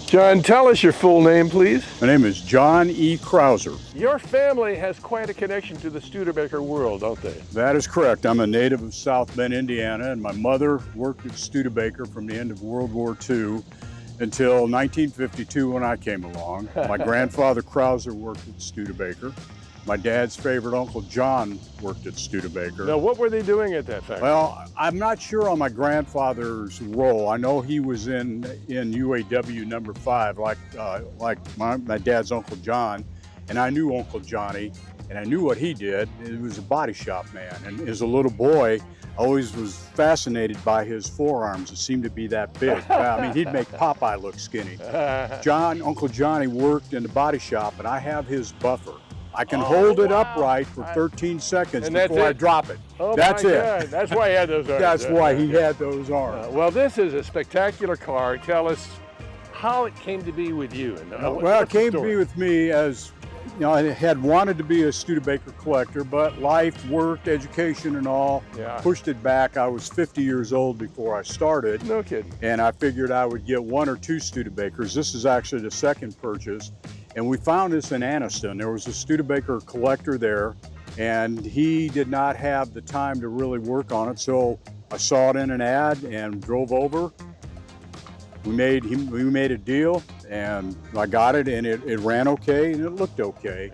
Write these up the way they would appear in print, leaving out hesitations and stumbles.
John, tell us your full name, please. My name is John E Krauser. Your family has quite a connection to the Studebaker world, don't they? That is correct. I'm a native of South Bend, Indiana, and my mother worked at Studebaker from the end of World War II until 1952 when I came along. My grandfather Krauser worked at Studebaker. My dad's favorite Uncle John worked at Studebaker. Now, what were they doing at that factory? Well, I'm not sure on my grandfather's role. I know he was in UAW number 5, like my dad's Uncle John, and I knew Uncle Johnny, and I knew what he did. He was a body shop man, and as a little boy, I always was fascinated by his forearms. It seemed to be that big. I mean, he'd make Popeye look skinny. Uncle Johnny worked in the body shop, and I have his buffer. I can hold it upright for 13 seconds before I drop it. Oh, that's my it. God. That's why he had those arms. That's why he had those arms. Well, this is a spectacular car. Tell us how it came to be with you. Well, it came to be with me as, you know, I had wanted to be a Studebaker collector, but life, work, education and all pushed it back. I was 50 years old before I started. No kidding. And I figured I would get 1 or 2 Studebakers. This is actually the second purchase. And we found this in Anniston. There was a Studebaker collector there, and he did not have the time to really work on it. So I saw it in an ad and drove over. We made a deal, and I got it, and it ran okay, and it looked okay.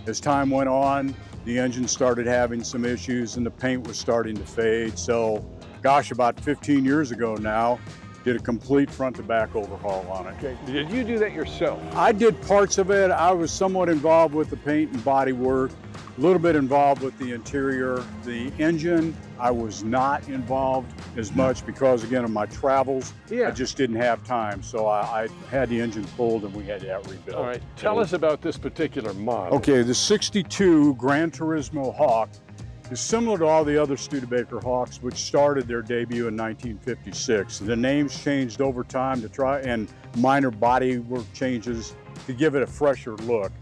As time went on, the engine started having some issues, and the paint was starting to fade. So, gosh, about 15 years ago now, did a complete front to back overhaul on it. Okay. Did you do that yourself? I did parts of it. I was somewhat involved with the paint and body work, a little bit involved with the interior. The engine, I was not involved as much because, again, of my travels. I just didn't have time. So I had the engine pulled and we had that rebuilt. All right. Tell us about this particular model. Okay, the 62 Gran Turismo Hawk is similar to all the other Studebaker Hawks, which started their debut in 1956. The names changed over time to try, and minor body work changes to give it a fresher look.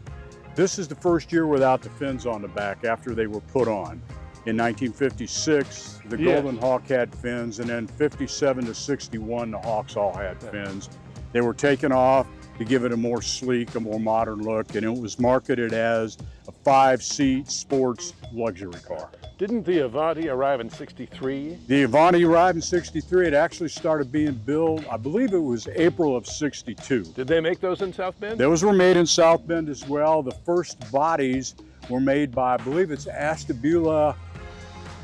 This is the first year without the fins on the back after they were put on. In 1956, the Golden Hawk had fins, and then 57 to 61, the Hawks all had fins. They were taken off to give it a more sleek, a more modern look, and it was marketed as a 5-seat sports luxury car. Didn't the Avanti arrive in '63? The Avanti arrived in '63. It actually started being built, I believe it was April of '62. Did they make those in South Bend? Those were made in South Bend as well. The first bodies were made by, I believe it's Astabula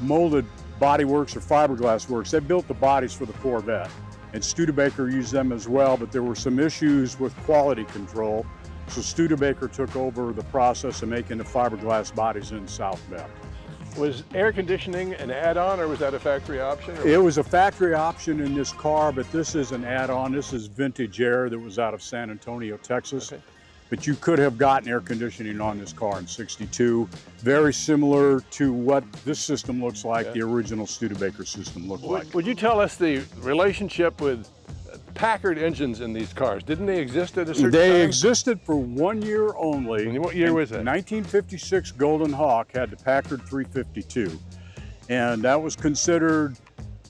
Molded Body Works or Fiberglass Works. They built the bodies for the Corvette, and Studebaker used them as well, but there were some issues with quality control. So Studebaker took over the process of making the fiberglass bodies in South Bend. Was air conditioning an add-on, or was that a factory option? It was a factory option in this car, but this is an add-on. This is vintage air that was out of San Antonio, Texas. Okay. But you could have gotten air conditioning on this car in '62. Very similar to what this system looks like, the original Studebaker system looked like. Would you tell us the relationship with Packard engines in these cars? Didn't they exist at a certain time? They existed for 1 year only. And what year was that? 1956 Golden Hawk had the Packard 352. And that was considered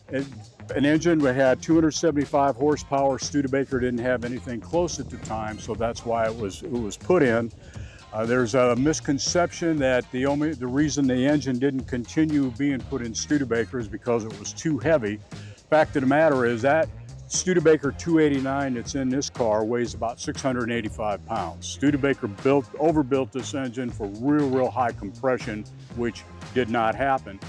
an engine that had 275 horsepower. Studebaker didn't have anything close at the time, so that's why it was put in. There's a misconception that the reason the engine didn't continue being put in Studebaker is because it was too heavy. Fact of the matter is that Studebaker 289 that's in this car weighs about 685 pounds. Studebaker overbuilt this engine for real high compression, which did not happen.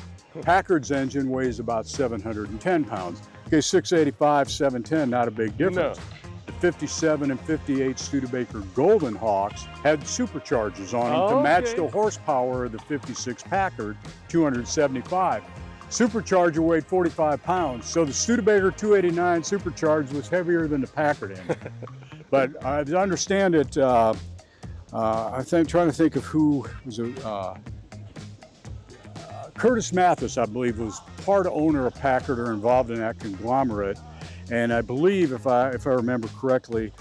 Packard's engine weighs about 710 pounds. Okay, 685, 710, not a big difference. No. The 57 and 58 Studebaker Golden Hawks had superchargers on them to match the horsepower of the 56 Packard 275. Supercharger weighed 45 pounds, so the Studebaker 289 supercharged was heavier than the Packard engine. But as I understand it, trying to think of who was Curtis Mathis, I believe, was part owner of Packard or involved in that conglomerate. And I believe, if I remember correctly,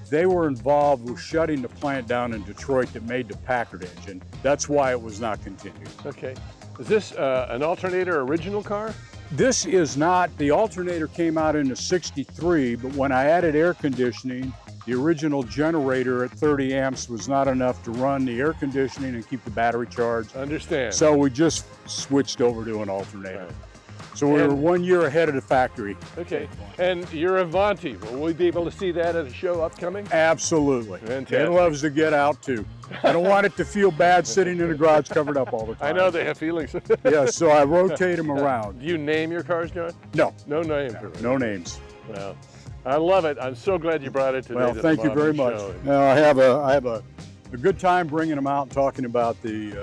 they were involved with shutting the plant down in Detroit that made the Packard engine. That's why it was not continued. Okay. Is this an alternator original car? This is not. The alternator came out in the '63, but when I added air conditioning, the original generator at 30 amps was not enough to run the air conditioning and keep the battery charged. Understand. So we just switched over to an alternator. Right. So we were And- 1 year ahead of the factory. Okay, and your Avanti, will we be able to see that at a show upcoming? Absolutely. Fantastic. It loves to get out too. I don't want it to feel bad sitting in the garage covered up all the time. I know they have feelings. Yeah, so I rotate them around. Do you name your cars, John? No, No name. no names. Well, I love it. I'm so glad you brought it today. Well, to thank the you very Modern much. Show. Now, I have a good time bringing them out and talking about the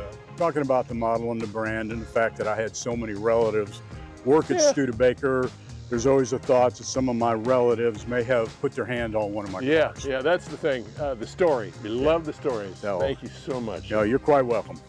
model and the brand and the fact that I had so many relatives work at Yeah. Studebaker. There's always a thought that some of my relatives may have put their hand on one of my Yeah, cars. yeah, that's the thing. The story. We love the stories. So- Thank you so much. No, you're quite welcome.